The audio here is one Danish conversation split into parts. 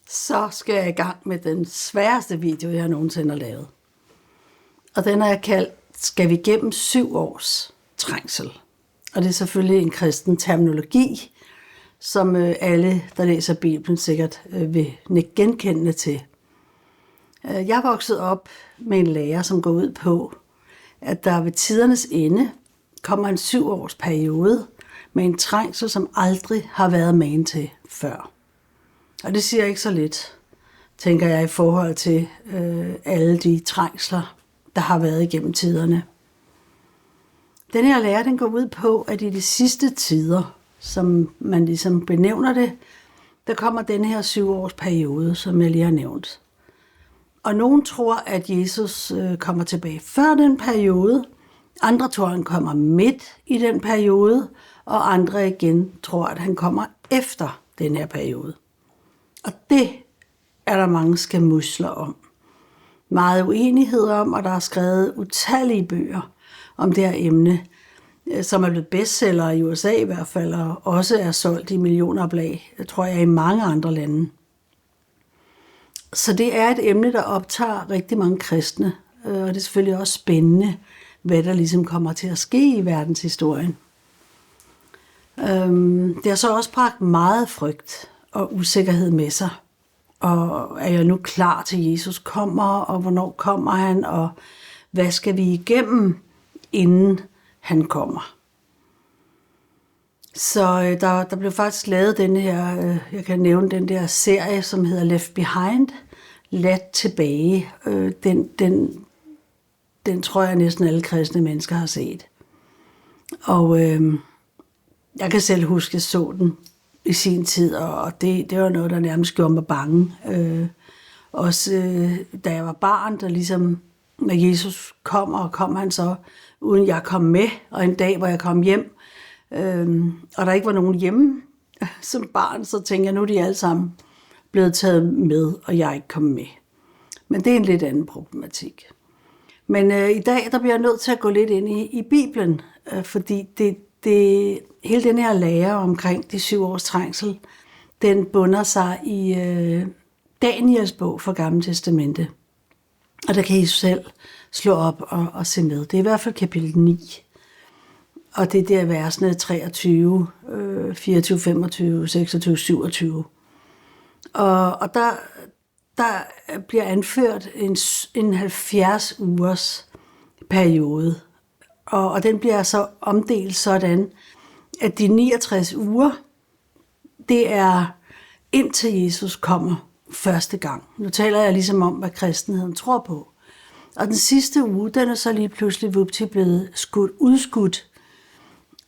Så skal jeg i gang med den sværeste video, jeg nogensinde har lavet. Og den har jeg kaldt, skal vi gennem 7 års trængsel? Og det er selvfølgelig en kristen terminologi, som alle, der læser Bibelen, sikkert vil genkende til. Jeg er vokset op med en lærer, som går ud på, at der ved tidernes ende kommer en 7 års periode med en trængsel, som aldrig har været magen til før. Og det siger ikke så lidt, tænker jeg, i forhold til alle de trængsler, der har været igennem tiderne. Den her lære, den går ud på, at i de sidste tider, som man ligesom benævner det, der kommer den her 7 års periode, som jeg lige har nævnt. Og nogen tror, at Jesus kommer tilbage før den periode, andre tror, at han kommer midt i den periode, og andre igen tror, at han kommer efter den her periode. Og det er der mange skamusler om. Meget uenighed om, og der er skrevet utallige bøger om det her emne, som er blevet bestseller i USA i hvert fald, og også er solgt i millioner oplag, tror jeg, i mange andre lande. Så det er et emne, der optager rigtig mange kristne, og det er selvfølgelig også spændende, hvad der ligesom kommer til at ske i verdenshistorien. Det har så også bragt meget frygt og usikkerhed med sig. Og er jeg nu klar til Jesus kommer, og hvornår kommer han, og hvad skal vi igennem, inden han kommer? Så der blev faktisk lavet den her, jeg kan nævne den der serie, som hedder Left Behind, Ladt tilbage. Den tror jeg næsten alle kristne mennesker har set. Og jeg kan selv huske, at jeg så den i sin tid, og det var noget, der nærmest gjorde mig bange. Også da jeg var barn, der ligesom, når Jesus kom han så, uden jeg kom med, og en dag, hvor jeg kom hjem, og der ikke var nogen hjemme som barn, så tænkte jeg, nu er de alle sammen blevet taget med, og jeg ikke kom med. Men det er en lidt anden problematik. Men i dag, der bliver jeg nødt til at gå lidt ind i Bibelen, fordi hele den her lære omkring de 7 års trængsel, den bunder sig i Daniels bog fra Gamle Testamente. Og der kan I selv slå op og se med. Det er i hvert fald kapitel 9. Og det er der versene 23, 24, 25, 26, 27. Og der bliver anført en 70 ugers periode. Og den bliver så omdelt sådan, at de 69 uger, det er indtil Jesus kommer første gang. Nu taler jeg ligesom om, hvad kristenheden tror på. Og den sidste uge, den er så lige pludselig blevet udskudt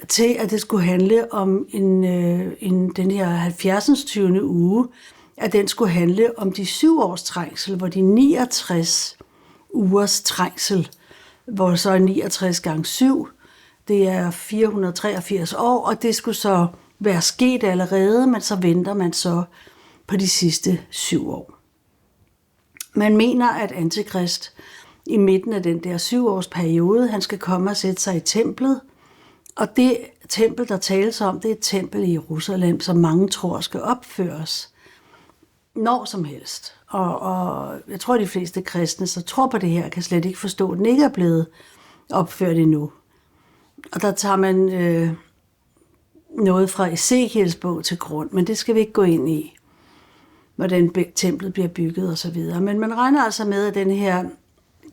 til, at det skulle handle om den her 70. 20. uge, at den skulle handle om de 7 års trængsel, hvor de 69 ugers trængsel, hvor så er 69 gange 7, det er 483 år, og det skulle så være sket allerede, men så venter man så på de sidste 7 år. Man mener, at Antikrist i midten af den der 7 års periode, han skal komme og sætte sig i templet, og det tempel, der tales om, det er et tempel i Jerusalem, som mange tror skal opføres når som helst. Og jeg tror, de fleste kristne, så tror på det her, kan slet ikke forstå, at den ikke er blevet opført endnu. Og der tager man noget fra Ezekiels bog til grund, men det skal vi ikke gå ind i, hvordan templet bliver bygget og så videre. Men man regner altså med, at den her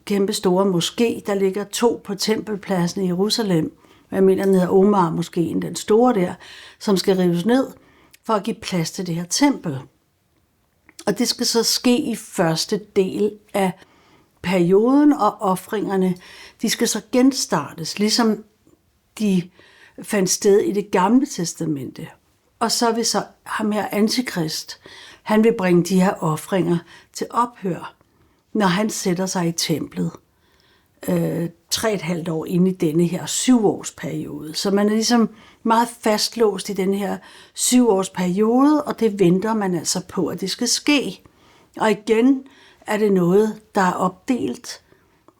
kæmpe store moské, der ligger 2 på tempelpladsen i Jerusalem, jeg mener, den hedder Omar-moskéen, den store der, som skal rives ned for at give plads til det her tempel. Og det skal så ske i første del af perioden, og ofringerne, de skal så genstartes, ligesom de fandt sted i det gamle testamente. Og så vil så ham her Antikrist, han vil bringe de her ofringer til ophør, når han sætter sig i templet 3,5 år inde i denne her 7 års periode. Så man er ligesom meget fastlåst i den her 7 års periode, og det venter man altså på, at det skal ske. Og igen er det noget, der er opdelt.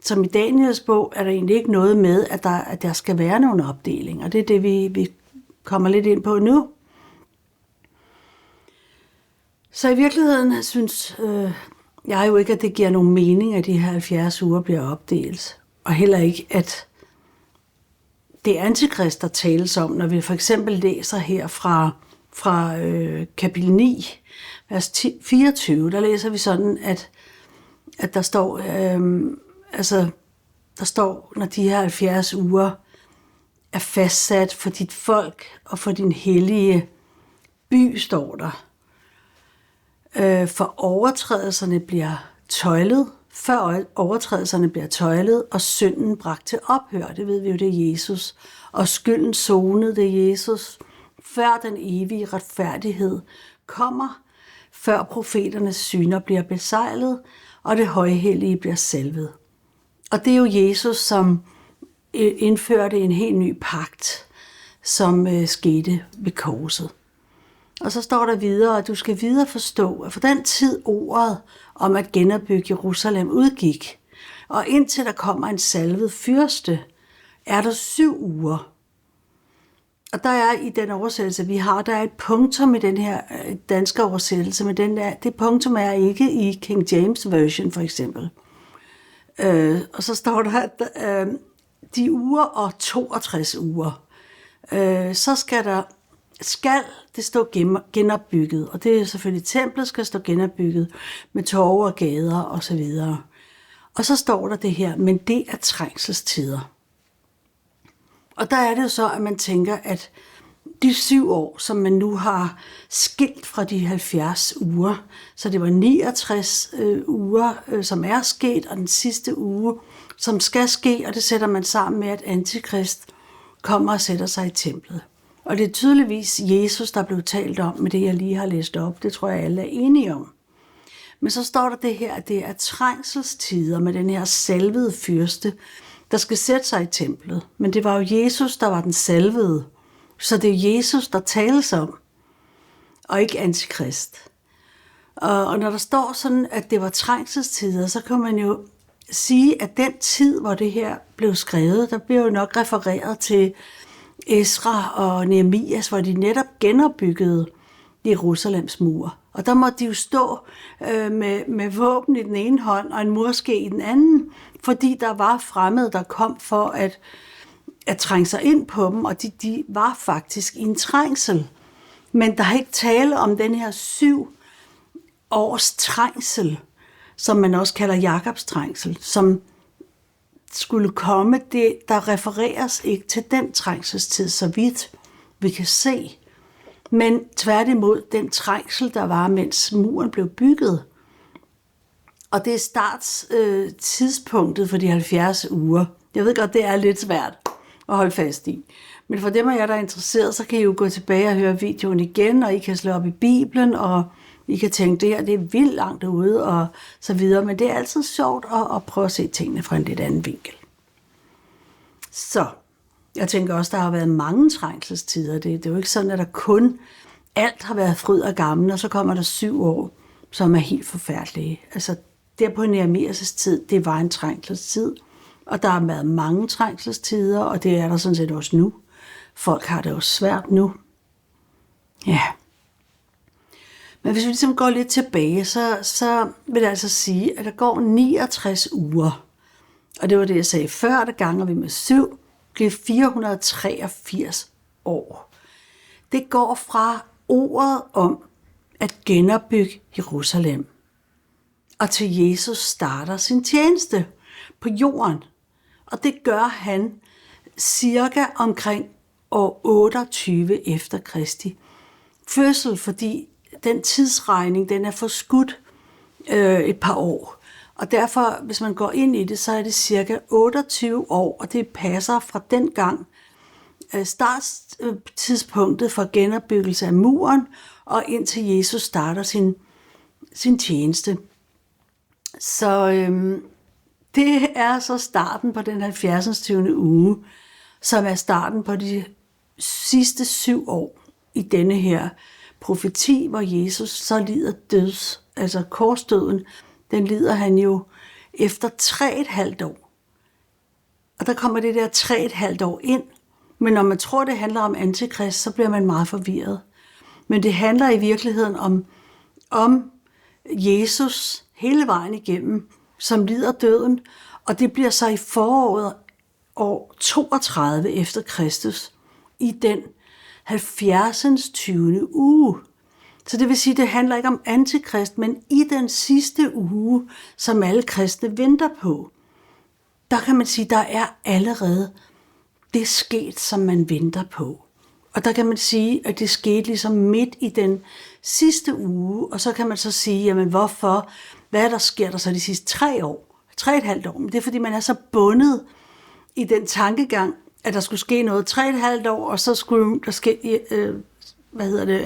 Som i Daniels bog er der egentlig ikke noget med, at der skal være nogen opdeling, og det er det, vi kommer lidt ind på nu. Så Så i virkeligheden synes jeg jo ikke, at det giver nogen mening, at de her 70 uger bliver opdelt. Og heller ikke, at det antikrist, der tales om, når vi for eksempel læser her fra kapitel 9, vers 24, der læser vi sådan, at der står, der står, når de her 70 uger er fastsat for dit folk og for din hellige by, står der. For overtrædelserne bliver tøjlet, før overtrædelserne bliver tøjlet, og synden bragt til ophør. Det ved vi jo, det er Jesus. Og skylden sonet, det er Jesus. Før den evige retfærdighed kommer, før profeternes syner bliver besejlet, og det højhellige bliver selvet. Og det er jo Jesus, som indførte en helt ny pagt, som skete ved korset. Og så står der videre, at du skal videre forstå, at for den tid ordet om at genopbygge Jerusalem udgik, og indtil der kommer en salvet fyrste, er der 7 uger. Og der er i den oversættelse, vi har, der er et punktum i den her danske oversættelse, men det punktum er ikke i King James Version for eksempel. Og så står der, at de uger og 62 uger, så skal det stå genopbygget, og det er selvfølgelig, templet skal stå genopbygget med torve og gader og så videre. Og så står der det her, men det er trængselstider. Og der er det jo så, at man tænker, at de 7 år, som man nu har skilt fra de 70 uger, så det var 69 uger, som er sket, og den sidste uge, som skal ske, og det sætter man sammen med, at antikrist kommer og sætter sig i templet. Og det er tydeligvis Jesus, der blev talt om med det, jeg lige har læst op. Det tror jeg, alle er enige om. Men så står der det her, at det er trængselstider med den her salvede fyrste, der skal sætte sig i templet. Men det var jo Jesus, der var den salvede. Så det er Jesus, der tales om, og ikke antikrist. Og når der står sådan, at det var trængselstider, så kan man jo sige, at den tid, hvor det her blev skrevet, der bliver jo nok refereret til Esra og Nehemias, hvor de netop genopbyggede Jerusalems mur. Og der måtte de jo stå med våben i den ene hånd og en murske i den anden, fordi der var fremmede, der kom for at trænge sig ind på dem, og de var faktisk i en trængsel. Men der er ikke tale om den her 7 års trængsel, som man også kalder Jakobs trængsel, som skulle komme. Der refereres ikke til den trængselstid, så vidt vi kan se. Men tværtimod den trængsel, der var, mens muren blev bygget. Og det er starttidspunktet for de 70 uger. Jeg ved godt, det er lidt svært at holde fast i. Men for dem af jer, der er interesseret, så kan I jo gå tilbage og høre videoen igen, og I kan slå op i Bibelen, og I kan tænke, det her det er vildt langt ude, og så videre. Men det er altid sjovt at prøve at se tingene fra en lidt anden vinkel. Så jeg tænker også, der har været mange trængselstider. Det er jo ikke sådan, at der kun alt har været fryd og gammel, og så kommer der 7 år, som er helt forfærdelige. Altså der på Nehemias' tid, det var en trængselstid, og der har været mange trængselstider, og det er der sådan set også nu. Folk har det jo svært nu. Ja. Men hvis vi ligesom går lidt tilbage, så vil det altså sige, at der går 69 uger. Og det var det, jeg sagde før, der ganger vi med 7, bliver 483 år. Det går fra ordet om at genopbygge Jerusalem, og til Jesus starter sin tjeneste på jorden. Og det gør han cirka omkring år 28 efter Kristi fødsel, fordi den tidsregning, den er forskudt et par år. Og derfor, hvis man går ind i det, så er det cirka 28 år, og det passer fra den gang starttidspunktet for genopbyggelse af muren, og indtil Jesus starter sin tjeneste. Så det er så starten på den 70. uge, som er starten på de sidste 7 år i denne her profeti, hvor Jesus så lider altså korsdøden, den lider han jo efter 3,5 år. Og der kommer det der 3,5 år ind, men når man tror, det handler om antikrist, så bliver man meget forvirret. Men det handler i virkeligheden om Jesus hele vejen igennem, som lider døden, og det bliver så i foråret år 32 efter Kristus, i den 70. 20. uge. Så det vil sige, at det handler ikke om antikrist, men i den sidste uge, som alle kristne venter på, der kan man sige, der er allerede det sket, som man venter på. Og der kan man sige, at det skete ligesom midt i den sidste uge, og så kan man så sige, jamen hvorfor, hvad der sker der så de sidste 3 år, 3,5 år? Men det er, fordi man er så bundet i den tankegang, at der skulle ske noget 3,5 år, og så skulle der ske,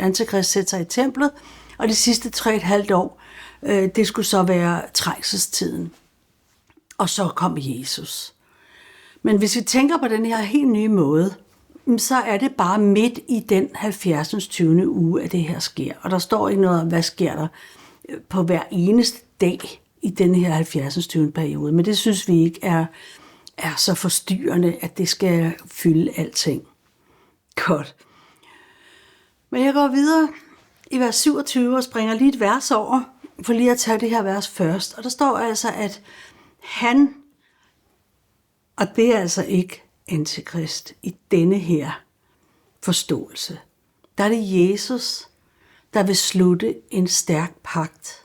antikrist sætte sig i templet, og de sidste 3,5 år, det skulle så være trængselstiden. Og så kom Jesus. Men hvis vi tænker på den her helt nye måde, så er det bare midt i den 70. 20. uge, at det her sker. Og der står ikke noget om, hvad sker der på hver eneste dag i den her 70. 20. periode. Men det synes vi ikke er så forstyrrende, at det skal fylde alting. Godt. Men jeg går videre i vers 27 og springer lige et vers over, for lige at tage det her vers først. Og der står altså, at han, og det er altså ikke antikrist i denne her forståelse, der er det Jesus, der vil slutte en stærk pagt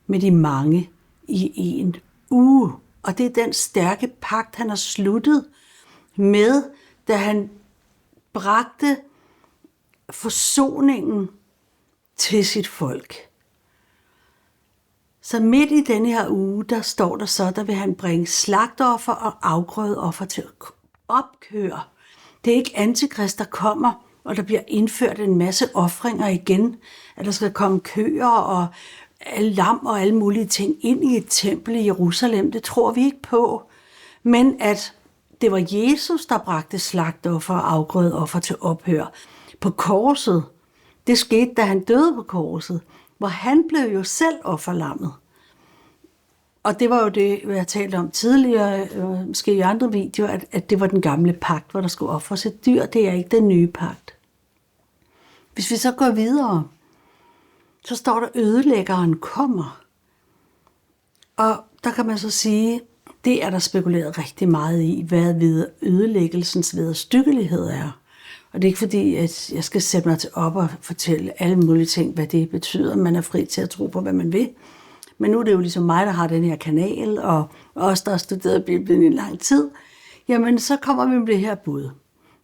med de mange i en uge. Og det er den stærke pagt, han har sluttet med, da han bragte forsoningen til sit folk. Så midt i denne her uge, der står der så, der vil han bringe slagtoffer og afgrødeoffer til opkør. Det er ikke antikrist, der kommer, og der bliver indført en masse ofringer igen, at der skal komme køer og lam og alle mulige ting ind i et tempel i Jerusalem. Det tror vi ikke på. Men at det var Jesus, der bragte slagtoffer og afgrødeoffer til ophør på korset. Det skete, da han døde på korset, hvor han blev jo selv offerlammet. Og det var jo det, jeg talte om tidligere, måske i andre videoer, at det var den gamle pagt, hvor der skulle ofres et dyr. Det er ikke den nye pagt. Hvis vi så går videre, så står der, ødelæggeren kommer. Og der kan man så sige, det er der spekuleret rigtig meget i, hvad ødelæggelsens vederstyggelighed er. Og det er ikke fordi, at jeg skal sætte mig til op og fortælle alle mulige ting, hvad det betyder. Man er fri til at tro på, hvad man vil. Men nu er det jo ligesom mig, der har den her kanal, og os, der har studeret Bibelen i lang tid. Jamen, så kommer vi med det her bud.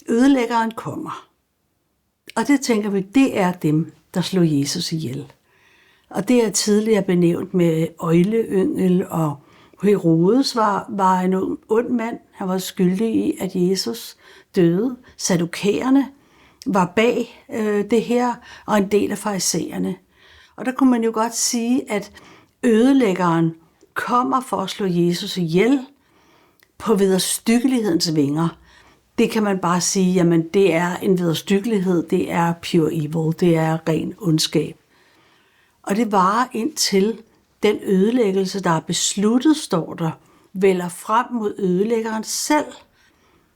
Ødelæggeren kommer. Og det tænker vi, det er dem, der slog Jesus ihjel. Og det er tidligere benævnt med øgleyngel, og Herodes var en ond mand. Han var skyldig i, at Jesus døde. Saddukæerne var bag det her, og en del af farisæerne. Og der kunne man jo godt sige, at ødelæggeren kommer for at slå Jesus ihjel på vederstyggelighedens vinger. Det kan man bare sige, jamen det er en vederstyggelighed, det er pure evil, det er ren ondskab. Og det varer indtil den ødelæggelse, der er besluttet, står der, vælger frem mod ødelæggeren selv,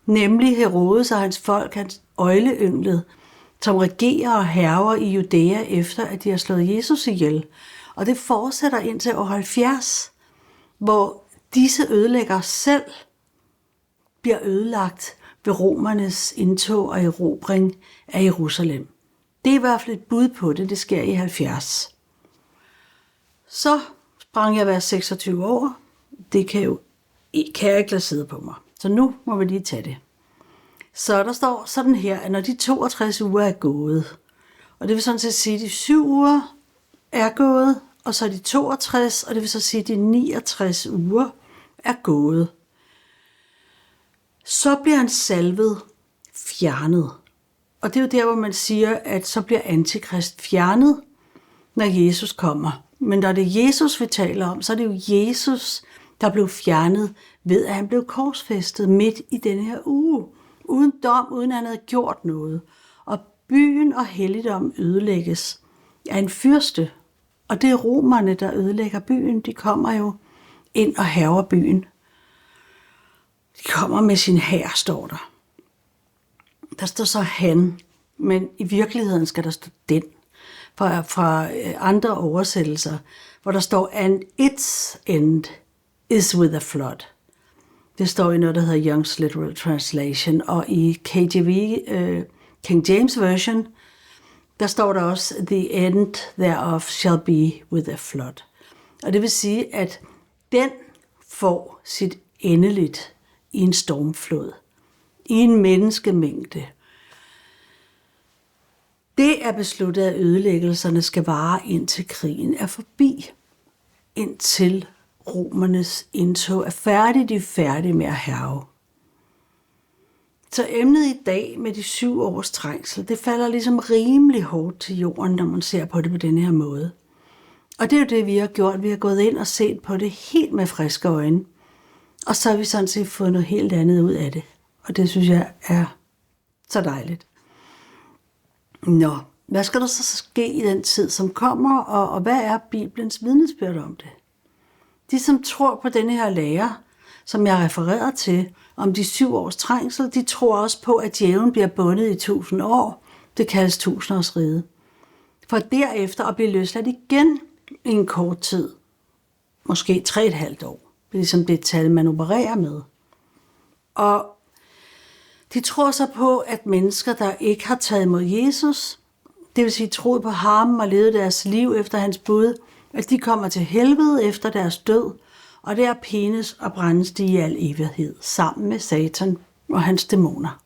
nemlig Herodes og hans folk, hans øgleynglet, som regerer og hærger i Judæa efter, at de har slået Jesus ihjel. Og det fortsætter indtil år 70, hvor disse ødelæggere selv bliver ødelagt ved romernes indtog og erobring af Jerusalem. Det er i hvert fald et bud på det, det sker i 70. Så sprang jeg vers 26 over. Det kan jeg ikke lade sidde på mig. Så nu må vi lige tage det. Så der står sådan her, at når de 62 uger er gået, og det vil sådan set sige, at de 7 uger er gået, og så er de 62, og det vil så sige, at de 69 uger er gået. Så bliver han salvet fjernet. Og det er jo der, hvor man siger, at så bliver antikrist fjernet, når Jesus kommer. Men når det er Jesus, vi taler om, så er det jo Jesus, der blev fjernet ved, at han blev korsfæstet midt i denne her uge. Uden dom, uden at han havde gjort noget. Og byen og helligdom ødelægges af en fyrste. Og det er romerne, der ødelægger byen. De kommer jo ind og hærger byen. De kommer med sin hær, står der. Der står så han, men i virkeligheden skal der stå den. fra andre oversættelser, hvor der står, and its end is with a flood. Det står i noget, der hedder Young's Literal Translation, og i KJV, King James Version, der står der også, the end thereof shall be with a flood. Og det vil sige, at den får sit endeligt i en stormflod, i en menneskemængde. Det er besluttet, at ødelæggelserne skal vare indtil krigen er forbi, indtil romernes indtog er færdig, de er færdige med at hærge. Så emnet i dag med de 7 års trængsel, det falder ligesom rimelig hårdt til jorden, når man ser på det på den her måde. Og det er jo det, vi har gjort. Vi har gået ind og set på det helt med friske øjne. Og så har vi sådan set fået noget helt andet ud af det. Og det synes jeg er så dejligt. Nå, hvad skal der så ske i den tid, som kommer, og hvad er Bibelens vidnesbyrd om det? De, som tror på denne her lære, som jeg refererer til, om de 7 års trængsel, de tror også på, at djævlen bliver bundet i 1000 år. Det kaldes 1000-årsriget. For derefter at blive løsladt igen i en kort tid. Måske 3,5 år. Det er ligesom det tal, man opererer med. Og de tror så på, at mennesker, der ikke har taget imod Jesus, det vil sige troet på ham og levet deres liv efter hans bud, at de kommer til helvede efter deres død, og der pines og brændes de i al evighed sammen med Satan og hans dæmoner.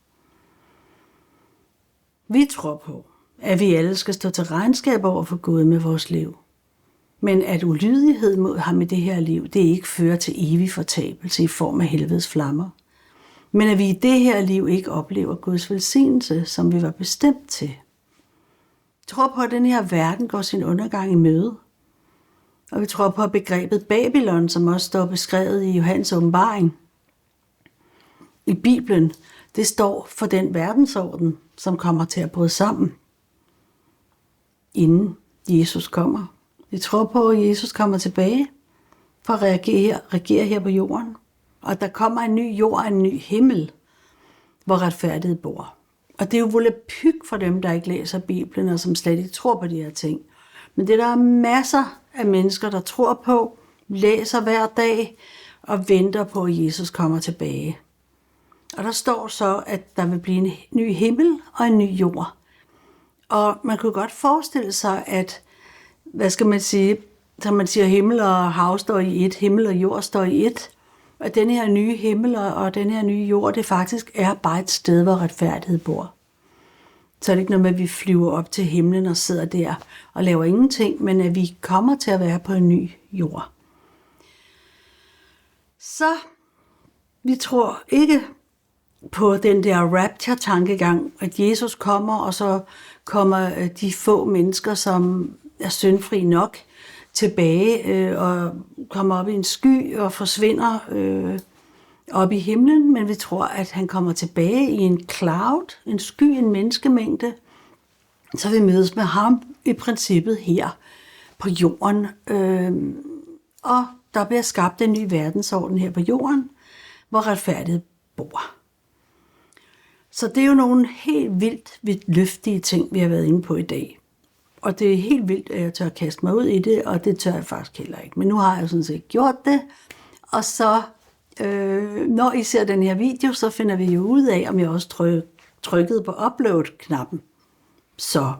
Vi tror på, at vi alle skal stå til regnskab over for Gud med vores liv. Men at ulydighed mod ham i det her liv, det ikke fører til evig fortabelse i form af helvedes flammer. Men at vi i det her liv ikke oplever Guds velsignelse, som vi var bestemt til. Vi tror på, at den her verden går sin undergang i møde. Og vi tror på, at begrebet Babylon, som også står beskrevet i Johannes åbenbaring i Bibelen, det står for den verdensorden, som kommer til at bryde sammen, inden Jesus kommer. Vi tror på, at Jesus kommer tilbage for at regere her på jorden. Og der kommer en ny jord og en ny himmel, hvor retfærdighed bor. Og det er jo volapyk for dem, der ikke læser Bibelen, og som slet ikke tror på de her ting. Men det er der masser af mennesker, der tror på, læser hver dag og venter på, at Jesus kommer tilbage. Og der står så, at der vil blive en ny himmel og en ny jord. Og man kunne godt forestille sig, at, hvad skal man sige, som man siger, himmel og hav står i et, himmel og jord står i et, at den her nye himmel og den her nye jord, det faktisk er bare et sted, hvor retfærdighed bor. Så er det ikke noget med, at vi flyver op til himlen og sidder der og laver ingenting, men at vi kommer til at være på en ny jord. Så vi tror ikke på den der rapture-tankegang, at Jesus kommer, og så kommer de få mennesker, som er syndfri nok, tilbage og kommer op i en sky og forsvinder op i himlen, men vi tror, at han kommer tilbage i en cloud, en sky, en menneskemængde, så vi mødes med ham i princippet her på jorden. Og der bliver skabt en ny verdensorden her på jorden, hvor retfærdighed bor. Så det er jo nogle helt vildt løftige ting, vi har været inde på i dag. Og det er helt vildt, at jeg tør kaste mig ud i det, og det tør jeg faktisk heller ikke. Men nu har jeg sådan set gjort det, og så når I ser den her video, så finder vi jo ud af, om jeg også trykkede på upload-knappen. Så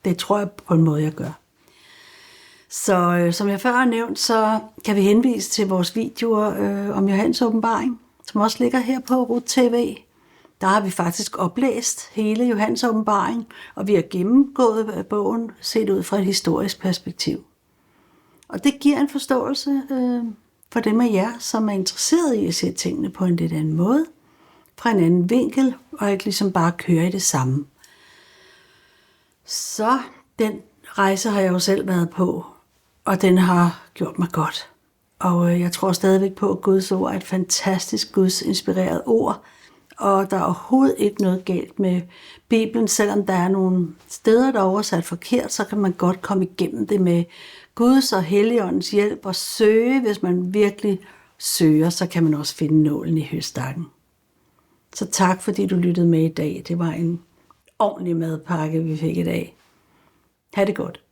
det tror jeg på en måde, jeg gør. Så som jeg før har nævnt, så kan vi henvise til vores videoer om Johannes åbenbaring, som også ligger her på RUT TV. Der har vi faktisk oplæst hele Johannes åbenbaring, og vi har gennemgået bogen set ud fra et historisk perspektiv. Og det giver en forståelse for dem af jer, som er interesseret i at se tingene på en lidt anden måde, fra en anden vinkel, og ikke ligesom bare køre i det samme. Så den rejse har jeg jo selv været på, og den har gjort mig godt. Og jeg tror stadigvæk på, at Guds ord er et fantastisk Guds inspireret ord, og der er overhovedet ikke noget galt med Bibelen, selvom der er nogle steder, der er oversat forkert, så kan man godt komme igennem det med Guds og Helligåndens hjælp og søge. Hvis man virkelig søger, så kan man også finde nålen i høstakken. Så tak, fordi du lyttede med i dag. Det var en ordentlig madpakke, vi fik i dag. Ha' det godt.